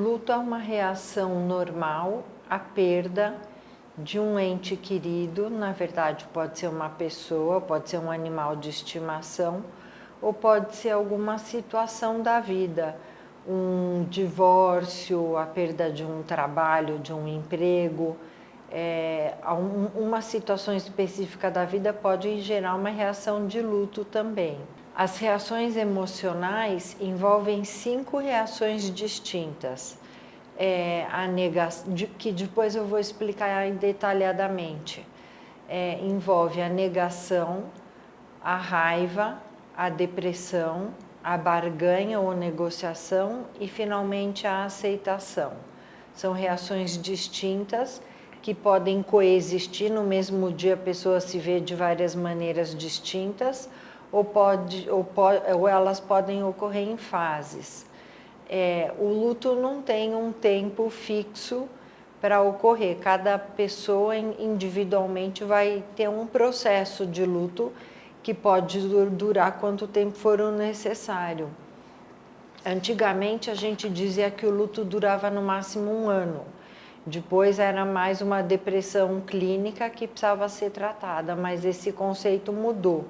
luto é uma reação normal à perda de um ente querido. Na verdade, pode ser uma pessoa, pode ser um animal de estimação, ou pode ser alguma situação da vida, um divórcio, a perda de um trabalho, de um emprego. Uma situação específica da vida pode gerar uma reação de luto também. As reações emocionais envolvem 5 reações distintas, que depois eu vou explicar detalhadamente. Envolve a negação, a raiva, a depressão, a barganha ou negociação e, finalmente, a aceitação. São reações distintas que podem coexistir. No mesmo dia a pessoa se vê de várias maneiras distintas, ou elas podem ocorrer em fases. O luto não tem um tempo fixo para ocorrer. Cada pessoa individualmente vai ter um processo de luto que pode durar quanto tempo for o necessário. Antigamente a gente dizia que o luto durava no máximo 1 ano. Depois era mais uma depressão clínica que precisava ser tratada, mas esse conceito mudou.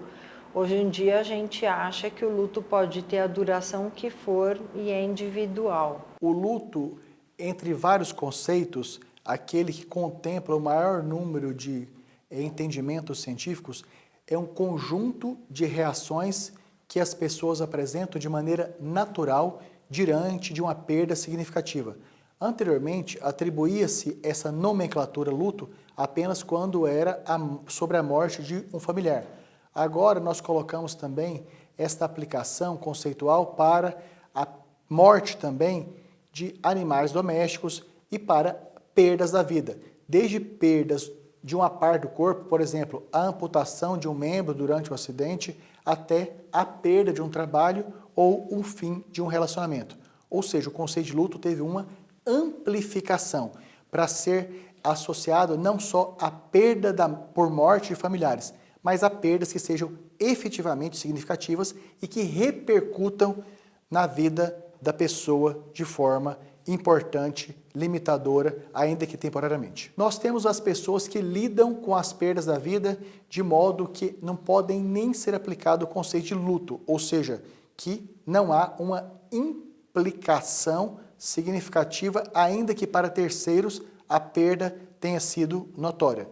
Hoje em dia a gente acha que o luto pode ter a duração que for e é individual. O luto, entre vários conceitos, aquele que contempla o maior número de entendimentos científicos, é um conjunto de reações que as pessoas apresentam de maneira natural diante de uma perda significativa. Anteriormente, atribuía-se essa nomenclatura luto apenas quando era sobre a morte de um familiar. Agora nós colocamos também esta aplicação conceitual para a morte também de animais domésticos e para perdas da vida, desde perdas de uma parte do corpo, por exemplo, a amputação de um membro durante o acidente, até a perda de um trabalho ou o fim de um relacionamento. Ou seja, o conceito de luto teve uma amplificação para ser associado não só à perda por morte de familiares, mas a perdas que sejam efetivamente significativas e que repercutam na vida da pessoa de forma importante, limitadora, ainda que temporariamente. Nós temos as pessoas que lidam com as perdas da vida de modo que não podem nem ser aplicado o conceito de luto, ou seja, que não há uma implicação significativa, ainda que para terceiros a perda tenha sido notória.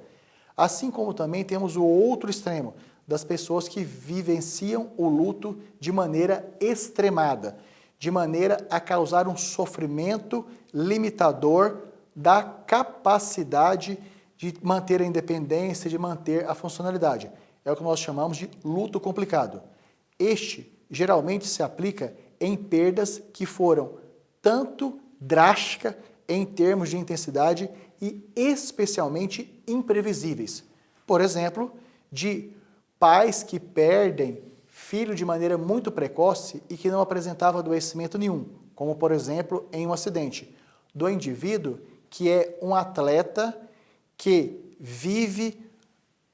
Assim como também temos o outro extremo, das pessoas que vivenciam o luto de maneira extremada, de maneira a causar um sofrimento limitador da capacidade de manter a independência, de manter a funcionalidade. É o que nós chamamos de luto complicado. Este geralmente se aplica em perdas que foram tanto drásticas em termos de intensidade e especialmente imprevisíveis. Por exemplo, de pais que perdem filho de maneira muito precoce e que não apresentava adoecimento nenhum, como por exemplo em um acidente. Do indivíduo que é um atleta que vive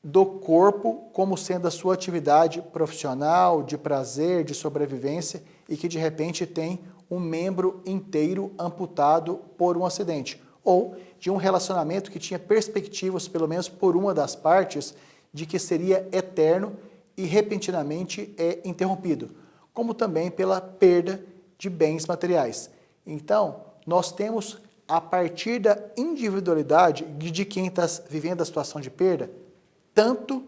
do corpo como sendo a sua atividade profissional, de prazer, de sobrevivência e que de repente tem um membro inteiro amputado por um acidente. Ou de um relacionamento que tinha perspectivas, pelo menos por uma das partes, de que seria eterno e repentinamente é interrompido, como também pela perda de bens materiais. Então, nós temos, a partir da individualidade de quem está vivendo a situação de perda, tanto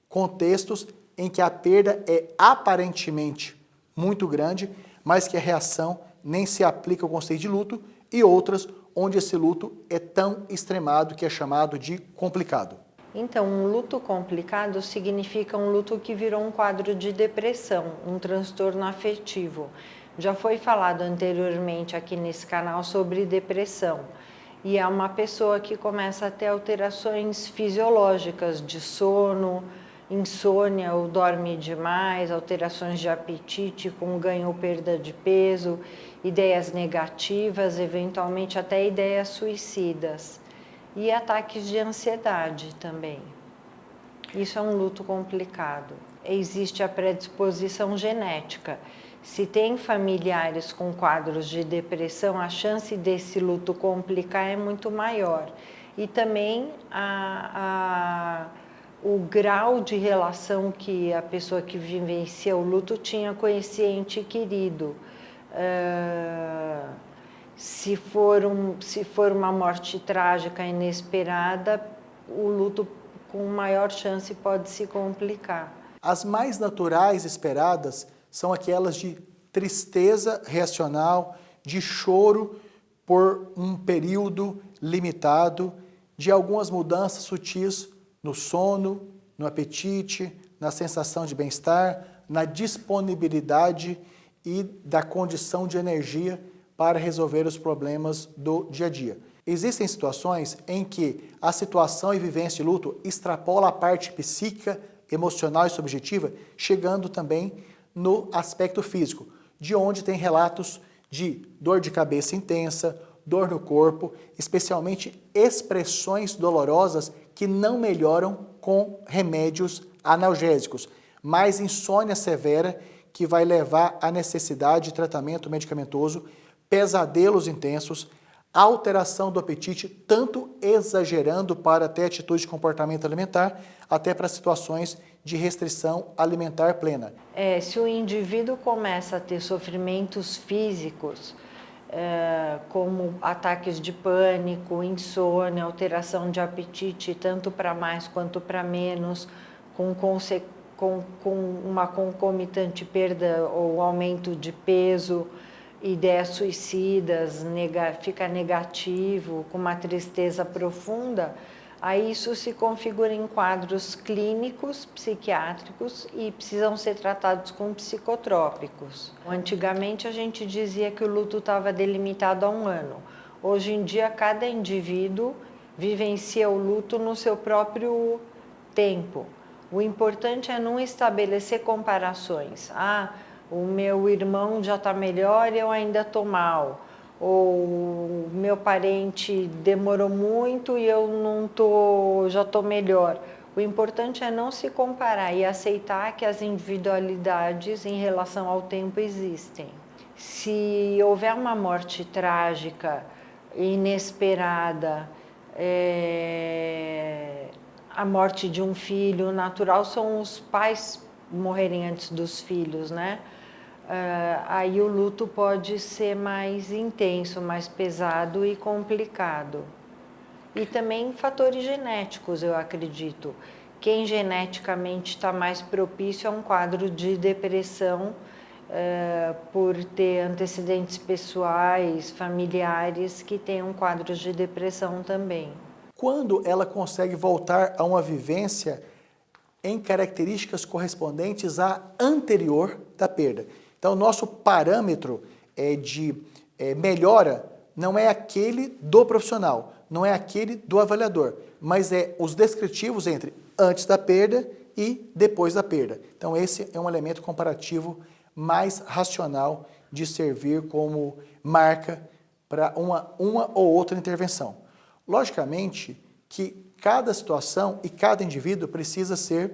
contextos em que a perda é aparentemente muito grande, mas que a reação nem se aplica ao conceito de luto, e outras onde esse luto é tão extremado que é chamado de complicado. Então, um luto complicado significa um luto que virou um quadro de depressão, um transtorno afetivo. Já foi falado anteriormente aqui nesse canal sobre depressão. E é uma pessoa que começa a ter alterações fisiológicas de sono, insônia ou dorme demais, alterações de apetite com ganho ou perda de peso, ideias negativas, eventualmente até ideias suicidas. E ataques de ansiedade também. Isso é um luto complicado. Existe a predisposição genética. Se tem familiares com quadros de depressão, a chance desse luto complicar é muito maior. E também o grau de relação que a pessoa que vivencia o luto tinha com esse ente querido. Se for uma morte trágica, inesperada, o luto com maior chance pode se complicar. As mais naturais esperadas são aquelas de tristeza reacional, de choro por um período limitado, de algumas mudanças sutis no sono, no apetite, na sensação de bem-estar, na disponibilidade e da condição de energia para resolver os problemas do dia a dia. Existem situações em que a situação e vivência de luto extrapola a parte psíquica, emocional e subjetiva, chegando também no aspecto físico, de onde tem relatos de dor de cabeça intensa, dor no corpo, especialmente expressões dolorosas que não melhoram com remédios analgésicos, mas insônia severa que vai levar à necessidade de tratamento medicamentoso, pesadelos intensos, alteração do apetite, tanto exagerando para até atitude de comportamento alimentar, até para situações de restrição alimentar plena. Se o indivíduo começa a ter sofrimentos físicos, como ataques de pânico, insônia, alteração de apetite, tanto para mais quanto para menos, com uma concomitante perda ou aumento de peso, ideias suicidas, fica negativo, com uma tristeza profunda, aí isso se configura em quadros clínicos, psiquiátricos e precisam ser tratados com psicotrópicos. Antigamente a gente dizia que o luto estava delimitado a 1 ano. Hoje em dia cada indivíduo vivencia o luto no seu próprio tempo. O importante é não estabelecer comparações. O meu irmão já está melhor e eu ainda estou mal. Ou meu parente demorou muito e eu não tô, já estou melhor. O importante é não se comparar e aceitar que as individualidades em relação ao tempo existem. Se houver uma morte trágica, inesperada, a morte de um filho, o natural são os pais morrerem antes dos filhos, né? Aí o luto pode ser mais intenso, mais pesado e complicado. E também fatores genéticos, eu acredito. Quem geneticamente está mais propício a um quadro de depressão, por ter antecedentes pessoais, familiares que tenham quadros de depressão também. Quando ela consegue voltar a uma vivência em características correspondentes à anterior da perda. Então, o nosso parâmetro de melhora não é aquele do profissional, não é aquele do avaliador, mas é os descritivos entre antes da perda e depois da perda. Então, esse é um elemento comparativo mais racional de servir como marca para uma ou outra intervenção. Logicamente que cada situação e cada indivíduo precisa ser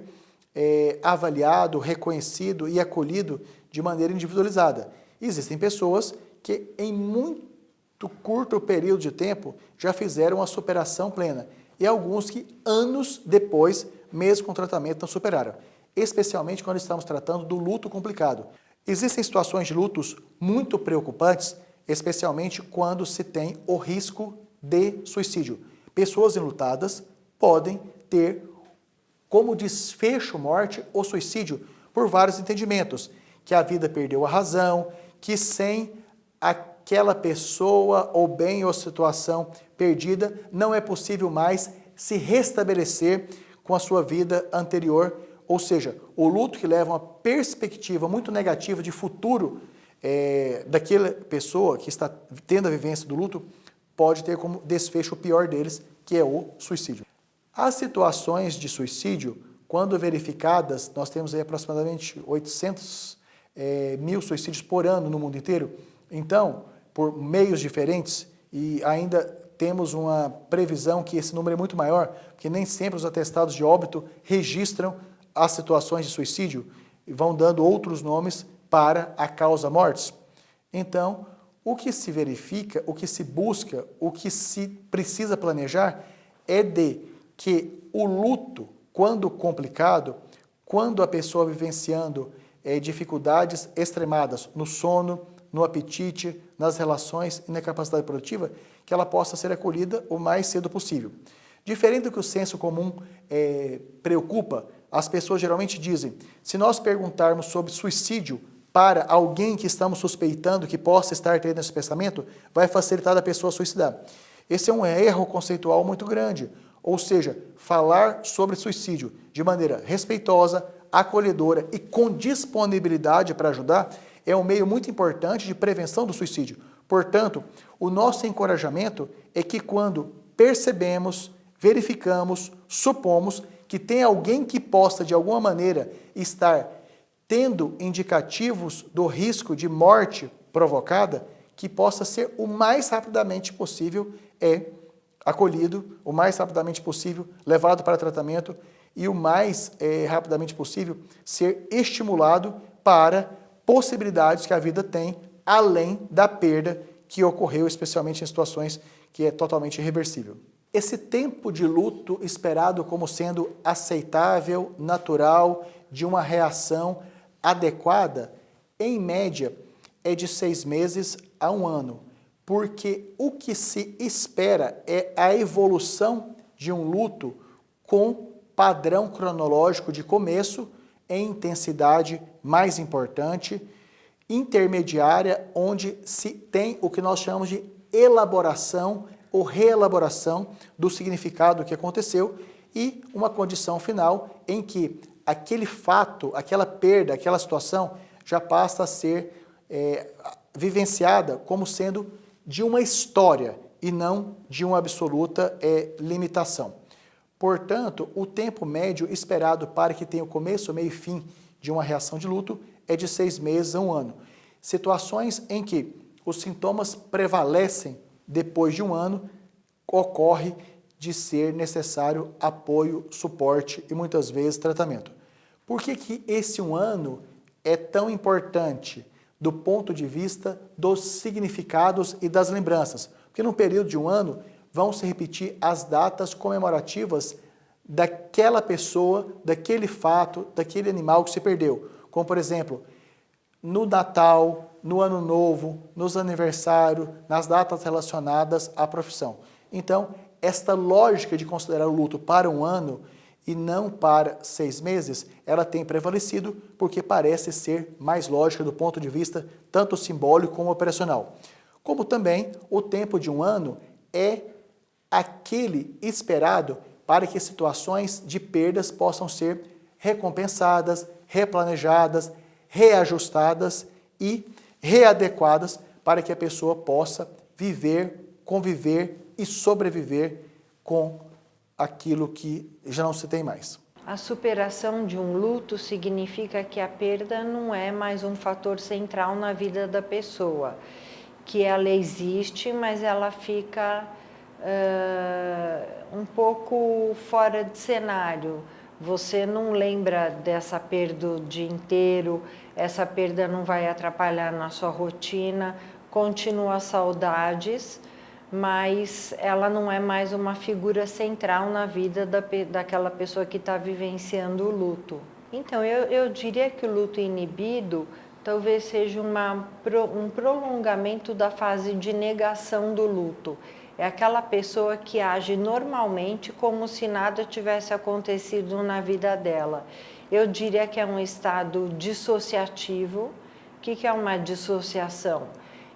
avaliado, reconhecido e acolhido de maneira individualizada. Existem pessoas que em muito curto período de tempo já fizeram a superação plena e alguns que anos depois, mesmo com tratamento, não superaram, especialmente quando estamos tratando do luto complicado. Existem situações de lutos muito preocupantes, especialmente quando se tem o risco de suicídio. Pessoas enlutadas podem ter como desfecho morte ou suicídio por vários entendimentos, que a vida perdeu a razão, que sem aquela pessoa ou bem ou situação perdida, não é possível mais se restabelecer com a sua vida anterior, ou seja, o luto que leva a uma perspectiva muito negativa de futuro daquela pessoa que está tendo a vivência do luto, pode ter como desfecho o pior deles, que é o suicídio. As situações de suicídio, quando verificadas, nós temos aí aproximadamente 800 mil suicídios por ano no mundo inteiro. Então, por meios diferentes e ainda temos uma previsão que esse número é muito maior, porque nem sempre os atestados de óbito registram as situações de suicídio e vão dando outros nomes para a causa mortis. Então, o que se verifica, o que se busca, o que se precisa planejar é de que o luto, quando complicado, quando a pessoa vivenciando dificuldades extremadas no sono, no apetite, nas relações e na capacidade produtiva, que ela possa ser acolhida o mais cedo possível. Diferente do que o senso comum preocupa, as pessoas geralmente dizem, se nós perguntarmos sobre suicídio para alguém que estamos suspeitando que possa estar tendo esse pensamento, vai facilitar a pessoa suicidar. Esse é um erro conceitual muito grande, ou seja, falar sobre suicídio de maneira respeitosa, acolhedora e com disponibilidade para ajudar é um meio muito importante de prevenção do suicídio. Portanto, o nosso encorajamento é que quando percebemos, verificamos, supomos que tem alguém que possa de alguma maneira estar tendo indicativos do risco de morte provocada, que possa ser o mais rapidamente possível acolhido, o mais rapidamente possível levado para tratamento e o mais rapidamente possível ser estimulado para possibilidades que a vida tem, além da perda que ocorreu, especialmente em situações que é totalmente irreversível. Esse tempo de luto esperado como sendo aceitável, natural, de uma reação adequada, em média, é de 6 meses a 1 ano, porque o que se espera é a evolução de um luto com padrão cronológico de começo em intensidade mais importante, intermediária, onde se tem o que nós chamamos de elaboração ou reelaboração do significado que aconteceu e uma condição final em que aquele fato, aquela perda, aquela situação já passa a ser vivenciada como sendo de uma história e não de uma absoluta limitação. Portanto, o tempo médio esperado para que tenha o começo, meio e fim de uma reação de luto é de 6 meses a 1 ano. Situações em que os sintomas prevalecem depois de 1 ano, ocorre de ser necessário apoio, suporte e muitas vezes tratamento. Por que esse 1 ano é tão importante do ponto de vista dos significados e das lembranças? Porque num período de 1 ano vão se repetir as datas comemorativas daquela pessoa, daquele fato, daquele animal que se perdeu. Como, por exemplo, no Natal, no Ano Novo, nos aniversários, nas datas relacionadas à profissão. Então, esta lógica de considerar o luto para 1 ano e não para 6 meses, ela tem prevalecido porque parece ser mais lógica do ponto de vista tanto simbólico como operacional. Como também o tempo de 1 ano é aquele esperado para que situações de perdas possam ser recompensadas, replanejadas, reajustadas e readequadas para que a pessoa possa viver, conviver e sobreviver com aquilo que já não se tem mais. A superação de um luto significa que a perda não é mais um fator central na vida da pessoa, que ela existe, mas ela fica um pouco fora de cenário. Você não lembra dessa perda o dia inteiro, essa perda não vai atrapalhar na sua rotina, continua saudades, mas ela não é mais uma figura central na vida daquela pessoa que está vivenciando o luto. Então, eu diria que o luto inibido talvez seja um prolongamento da fase de negação do luto. É aquela pessoa que age normalmente como se nada tivesse acontecido na vida dela. Eu diria que é um estado dissociativo. O que é uma dissociação?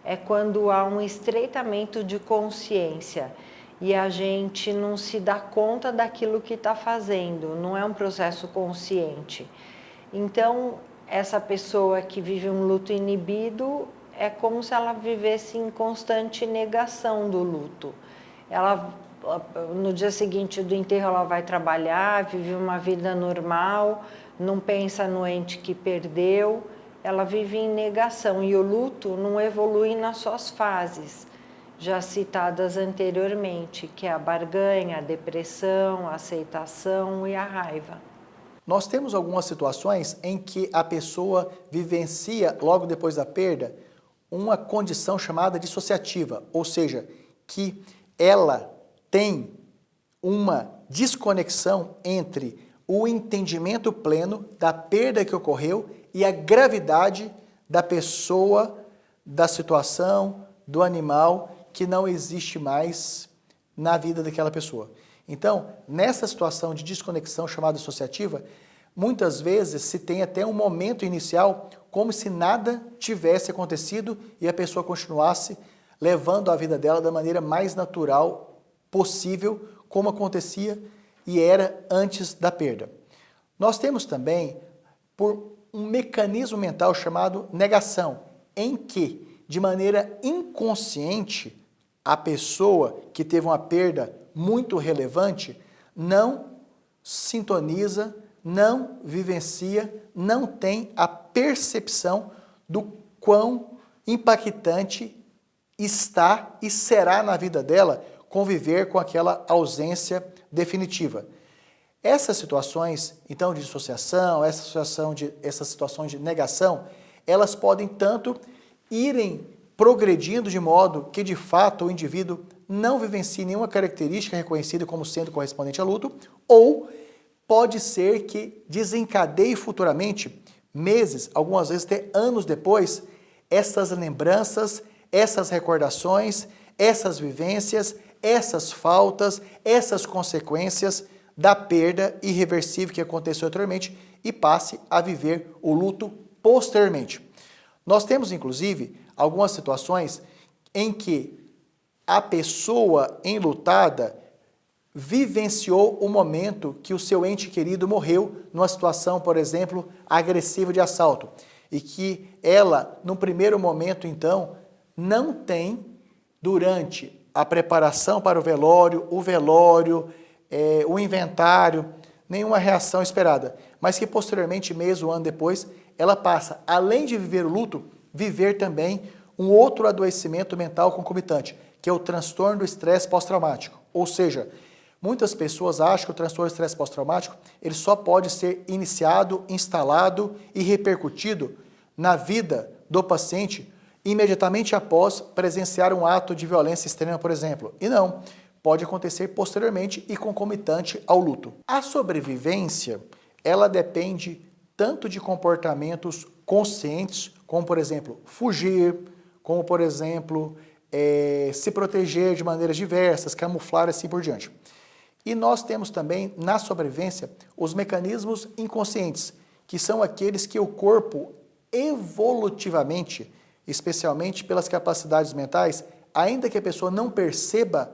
É quando há um estreitamento de consciência e a gente não se dá conta daquilo que está fazendo, não é um processo consciente. Então, essa pessoa que vive um luto inibido é como se ela vivesse em constante negação do luto. Ela, no dia seguinte do enterro, ela vai trabalhar, vive uma vida normal, não pensa no ente que perdeu, ela vive em negação e o luto não evolui nas suas fases. já citadas anteriormente, que é a barganha, a depressão, a aceitação e a raiva. Nós temos algumas situações em que a pessoa vivencia, logo depois da perda, uma condição chamada dissociativa, ou seja, que ela tem uma desconexão entre o entendimento pleno da perda que ocorreu e a gravidade da pessoa, da situação, do animal que não existe mais na vida daquela pessoa. Então, nessa situação de desconexão chamada dissociativa, muitas vezes se tem até um momento inicial como se nada tivesse acontecido e a pessoa continuasse levando a vida dela da maneira mais natural possível, como acontecia e era antes da perda. Nós temos também por um mecanismo mental chamado negação, em que, de maneira inconsciente, a pessoa que teve uma perda muito relevante não sintoniza, não vivencia, não tem a percepção do quão impactante está e será na vida dela conviver com aquela ausência definitiva. Essas situações, então, de dissociação, essas situações de negação, elas podem tanto irem progredindo de modo que, de fato, o indivíduo não vivencie nenhuma característica reconhecida como sendo correspondente a luto, ou pode ser que desencadeie futuramente, meses, algumas vezes até anos depois, essas lembranças, essas recordações, essas vivências, essas faltas, essas consequências da perda irreversível que aconteceu anteriormente e passe a viver o luto posteriormente. Nós temos, inclusive, algumas situações em que a pessoa enlutada vivenciou o momento que o seu ente querido morreu numa situação, por exemplo, agressiva de assalto, e que ela, no primeiro momento, então, não tem, durante a preparação para o velório, o inventário, nenhuma reação esperada, mas que posteriormente, mês ou ano depois, ela passa, além de viver o luto, viver também um outro adoecimento mental concomitante, que é o transtorno do estresse pós-traumático. Ou seja, muitas pessoas acham que o transtorno do estresse pós-traumático ele só pode ser iniciado, instalado e repercutido na vida do paciente imediatamente após presenciar um ato de violência extrema, por exemplo. E não, pode acontecer posteriormente e concomitante ao luto. A sobrevivência, ela depende tanto de comportamentos conscientes, como, por exemplo, fugir, como, por exemplo, se proteger de maneiras diversas, camuflar e assim por diante. E nós temos também, na sobrevivência, os mecanismos inconscientes, que são aqueles que o corpo evolutivamente, especialmente pelas capacidades mentais, ainda que a pessoa não perceba,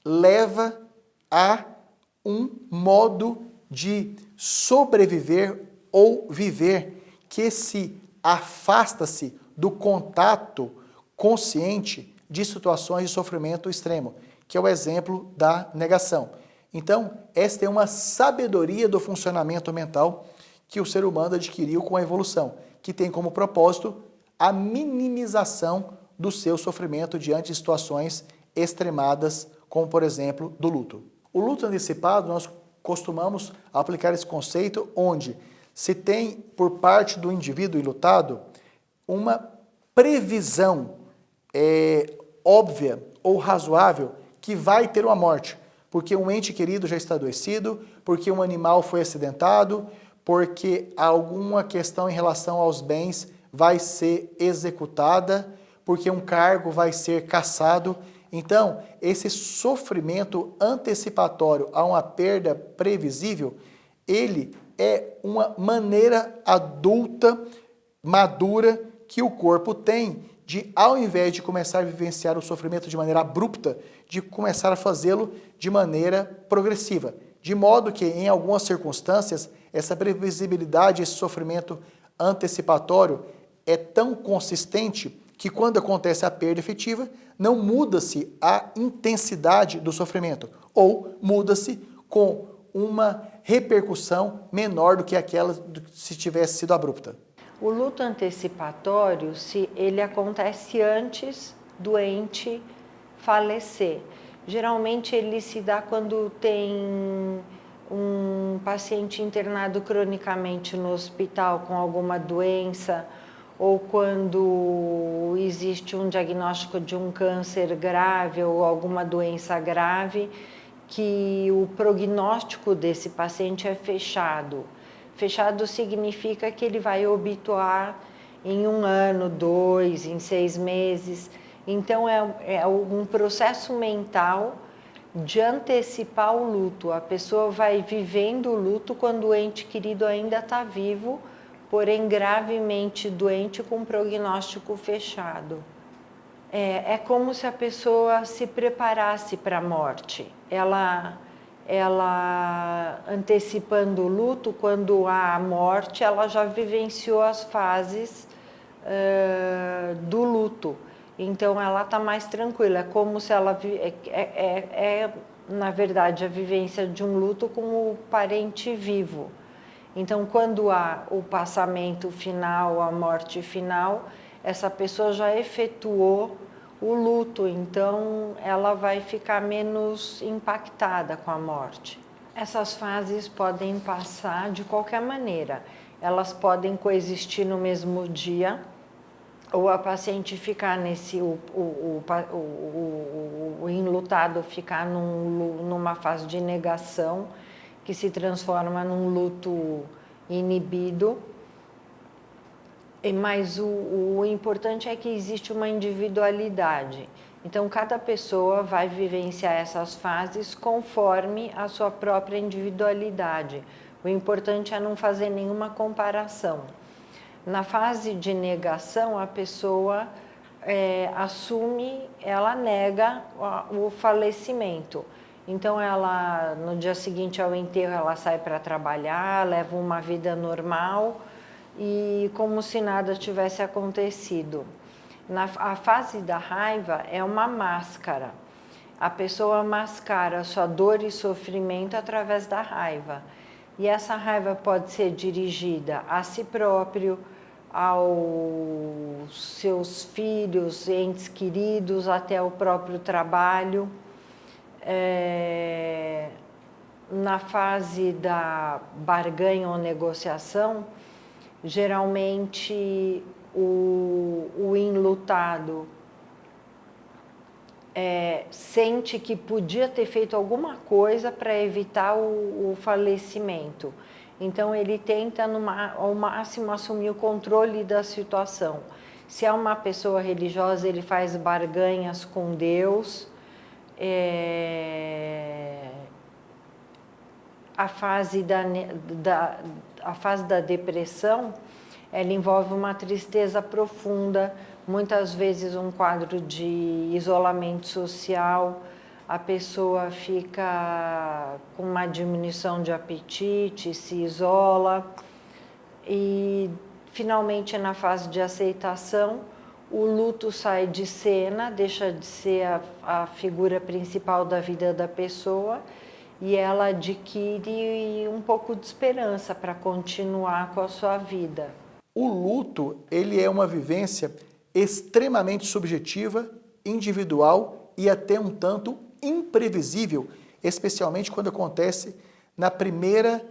leva a um modo de sobreviver ou viver que se afasta-se do contato consciente de situações de sofrimento extremo, que é o exemplo da negação. Então, esta é uma sabedoria do funcionamento mental que o ser humano adquiriu com a evolução, que tem como propósito a minimização do seu sofrimento diante de situações extremadas, como, por exemplo, do luto. O luto antecipado, nós costumamos aplicar esse conceito onde se tem, por parte do indivíduo enlutado, uma previsão óbvia ou razoável que vai ter uma morte, porque um ente querido já está adoecido, porque um animal foi acidentado, porque alguma questão em relação aos bens vai ser executada, porque um cargo vai ser cassado. Então, esse sofrimento antecipatório a uma perda previsível, ele é uma maneira adulta, madura, que o corpo tem de, ao invés de começar a vivenciar o sofrimento de maneira abrupta, de começar a fazê-lo de maneira progressiva. De modo que, em algumas circunstâncias, essa previsibilidade, esse sofrimento antecipatório é tão consistente que, quando acontece a perda efetiva, não muda-se a intensidade do sofrimento, ou muda-se com uma repercussão menor do que aquela se tivesse sido abrupta. O luto antecipatório, ele acontece antes do ente falecer. Geralmente ele se dá quando tem um paciente internado cronicamente no hospital com alguma doença, ou quando existe um diagnóstico de um câncer grave ou alguma doença grave, que o prognóstico desse paciente é fechado. Fechado significa que ele vai obituar em 1 ano, 2, em 6 meses. Então é um processo mental de antecipar o luto. A pessoa vai vivendo o luto quando o ente querido ainda está vivo, porém gravemente doente com prognóstico fechado. É como se a pessoa se preparasse para a morte. Ela antecipando o luto, quando há a morte, ela já vivenciou as fases do luto. Então ela está mais tranquila. É como se ela na verdade a vivência de um luto com o parente vivo. Então quando há o passamento final, a morte final, essa pessoa já efetuou o luto, então ela vai ficar menos impactada com a morte. Essas fases podem passar de qualquer maneira. Elas podem coexistir no mesmo dia, ou a paciente ficar o enlutado ficar numa fase de negação, que se transforma num luto inibido. Mas o importante é que existe uma individualidade. Então, cada pessoa vai vivenciar essas fases conforme a sua própria individualidade. O importante é não fazer nenhuma comparação. Na fase de negação, a pessoa assume, ela nega o falecimento. Então, ela, no dia seguinte ao enterro, ela sai para trabalhar, leva uma vida normal, e como se nada tivesse acontecido. A fase da raiva é uma máscara. A pessoa mascara sua dor e sofrimento através da raiva. E essa raiva pode ser dirigida a si próprio, aos seus filhos, entes queridos, até o próprio trabalho. Na fase da barganha ou negociação, geralmente o enlutado sente que podia ter feito alguma coisa para evitar o falecimento. Então ele tenta ao máximo assumir o controle da situação. Se é uma pessoa religiosa, ele faz barganhas com Deus. A fase da depressão, ela envolve uma tristeza profunda, muitas vezes um quadro de isolamento social, a pessoa fica com uma diminuição de apetite, se isola e, finalmente, na fase de aceitação, o luto sai de cena, deixa de ser a figura principal da vida da pessoa e ela adquire um pouco de esperança para continuar com a sua vida. O luto, ele é uma vivência extremamente subjetiva, individual e até um tanto imprevisível, especialmente quando acontece na primeira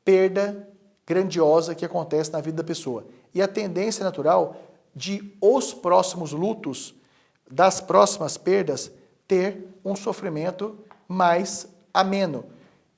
perda grandiosa que acontece na vida da pessoa. E a tendência natural de os próximos lutos, das próximas perdas, ter um sofrimento mais ameno,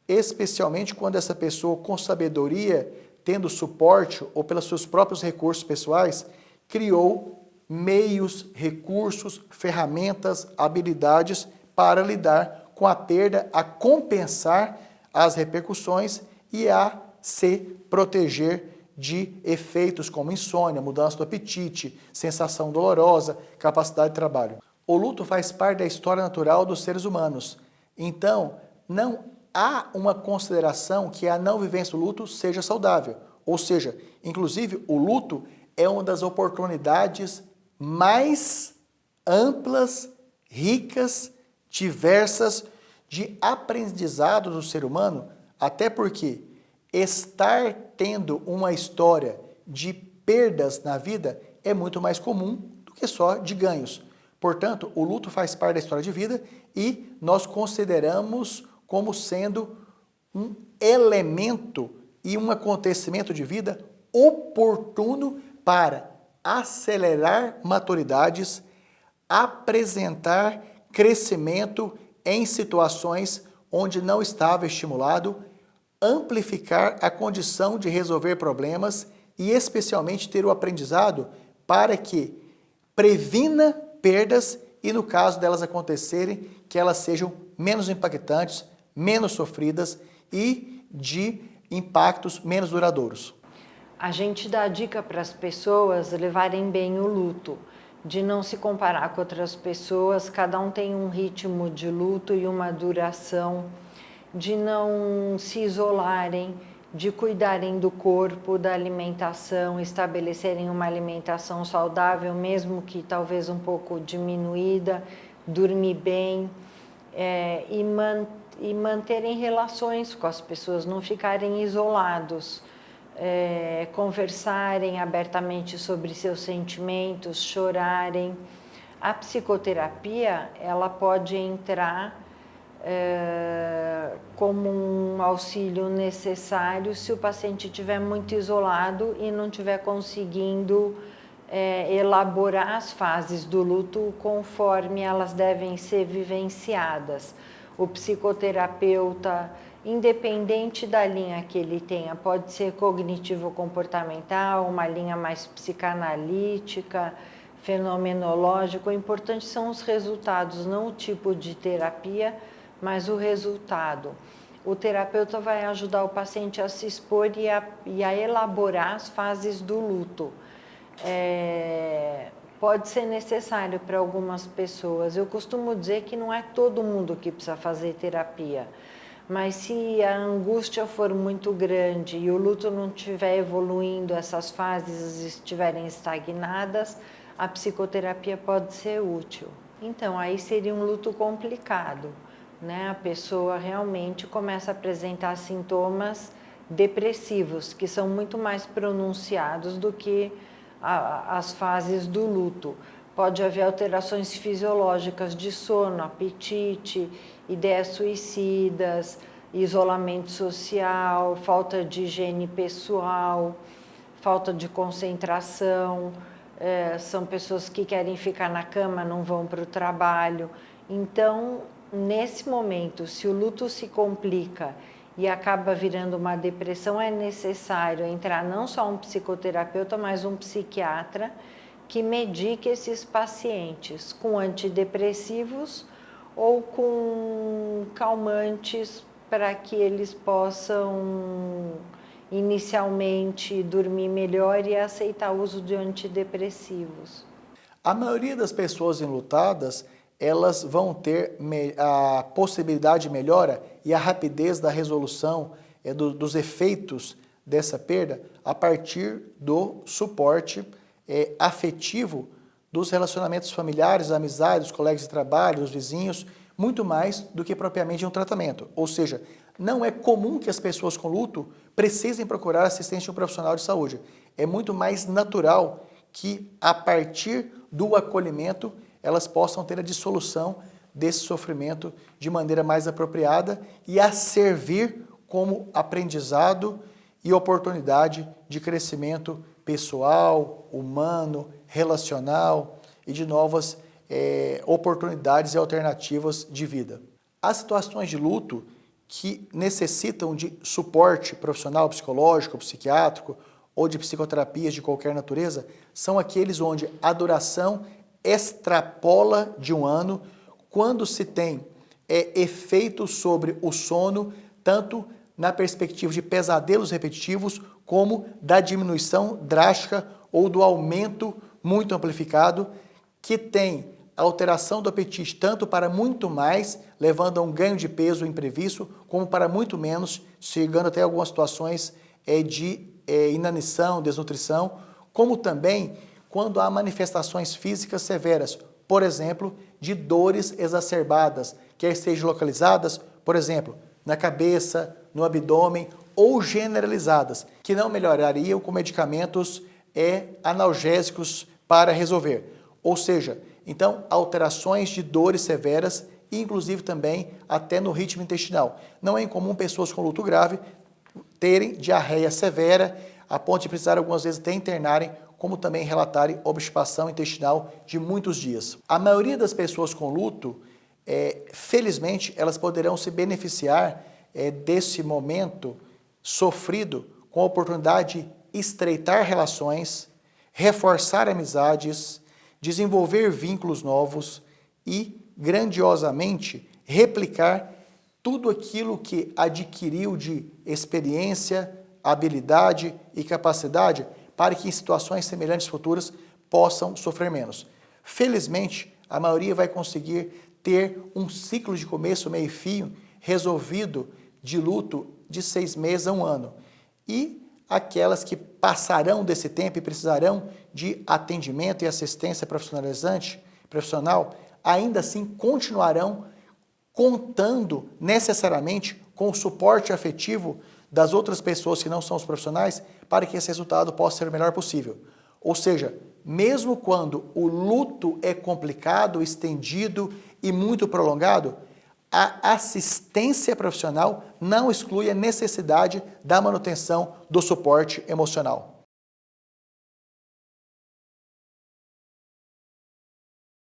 especialmente quando essa pessoa com sabedoria, tendo suporte ou pelos seus próprios recursos pessoais, criou meios, recursos, ferramentas, habilidades para lidar com a perda, a compensar as repercussões e a se proteger de efeitos como insônia, mudança do apetite, sensação dolorosa, capacidade de trabalho. O luto faz parte da história natural dos seres humanos. Então, não há uma consideração que a não vivência do luto seja saudável. Ou seja, inclusive o luto é uma das oportunidades mais amplas, ricas, diversas de aprendizado do ser humano, até porque estar tendo uma história de perdas na vida é muito mais comum do que só de ganhos. Portanto, o luto faz parte da história de vida e nós consideramos como sendo um elemento e um acontecimento de vida oportuno para acelerar maturidades, apresentar crescimento em situações onde não estava estimulado, amplificar a condição de resolver problemas e especialmente ter o aprendizado para que previna perdas e, no caso delas acontecerem, que elas sejam menos impactantes, menos sofridas e de impactos menos duradouros. A gente dá dica para as pessoas levarem bem o luto, de não se comparar com outras pessoas, cada um tem um ritmo de luto e uma duração, de não se isolarem, de cuidarem do corpo, da alimentação, estabelecerem uma alimentação saudável, mesmo que talvez um pouco diminuída, dormir bem e manterem relações com as pessoas, não ficarem isolados, conversarem abertamente sobre seus sentimentos, chorarem. A psicoterapia, ela pode entrar como um auxílio necessário se o paciente estiver muito isolado e não estiver conseguindo elaborar as fases do luto conforme elas devem ser vivenciadas. O psicoterapeuta, independente da linha que ele tenha, pode ser cognitivo-comportamental, uma linha mais psicanalítica, fenomenológica. O importante são os resultados, não o tipo de terapia, mas o resultado. O terapeuta vai ajudar o paciente a se expor e a elaborar as fases do luto. Pode ser necessário para algumas pessoas. Eu costumo dizer que não é todo mundo que precisa fazer terapia, mas se a angústia for muito grande e o luto não estiver evoluindo, essas fases estiverem estagnadas, a psicoterapia pode ser útil. Então, aí seria um luto complicado, né? A pessoa realmente começa a apresentar sintomas depressivos, que são muito mais pronunciados do que as fases do luto. Pode haver alterações fisiológicas de sono, apetite, ideias suicidas, isolamento social, falta de higiene pessoal, falta de concentração. São pessoas que querem ficar na cama, não vão para o trabalho. Então, nesse momento, se o luto se complica e acaba virando uma depressão, é necessário entrar não só um psicoterapeuta, mas um psiquiatra que medique esses pacientes com antidepressivos ou com calmantes para que eles possam inicialmente dormir melhor e aceitar o uso de antidepressivos. A maioria das pessoas enlutadas, elas vão ter a possibilidade de melhora e a rapidez da resolução dos efeitos dessa perda a partir do suporte afetivo dos relacionamentos familiares, amizades, dos colegas de trabalho, dos vizinhos, muito mais do que propriamente um tratamento. Ou seja, não é comum que as pessoas com luto precisem procurar assistência de um profissional de saúde. É muito mais natural que, a partir do acolhimento, elas possam ter a dissolução desse sofrimento de maneira mais apropriada e a servir como aprendizado e oportunidade de crescimento pessoal, humano, relacional e de novas oportunidades e alternativas de vida. As situações de luto que necessitam de suporte profissional, psicológico, psiquiátrico ou de psicoterapias de qualquer natureza são aqueles onde a duração extrapola de um ano, quando se tem efeitos sobre o sono, tanto na perspectiva de pesadelos repetitivos, como da diminuição drástica ou do aumento muito amplificado, que tem alteração do apetite tanto para muito mais, levando a um ganho de peso imprevisto, como para muito menos, chegando até algumas situações de inanição, desnutrição, como também quando há manifestações físicas severas, por exemplo, de dores exacerbadas, quer sejam localizadas, por exemplo, na cabeça, no abdômen ou generalizadas, que não melhorariam com medicamentos analgésicos para resolver. Ou seja, Então, alterações de dores severas e inclusive também até no ritmo intestinal. Não é incomum pessoas com luto grave terem diarreia severa, a ponto de precisar algumas vezes até internarem, como também relatarem obstipação intestinal de muitos dias. A maioria das pessoas com luto, felizmente, elas poderão se beneficiar desse momento sofrido com a oportunidade de estreitar relações, reforçar amizades, desenvolver vínculos novos e, grandiosamente, replicar tudo aquilo que adquiriu de experiência, habilidade e capacidade para que em situações semelhantes futuras possam sofrer menos. Felizmente, a maioria vai conseguir ter um ciclo de começo, meio e fim resolvido de luto de 6 meses a 1 ano. E aquelas que passarão desse tempo e precisarão de atendimento e assistência profissional, ainda assim continuarão contando necessariamente com o suporte afetivo das outras pessoas que não são os profissionais para que esse resultado possa ser o melhor possível. Ou seja, mesmo quando o luto é complicado, estendido e muito prolongado, a assistência profissional não exclui a necessidade da manutenção do suporte emocional.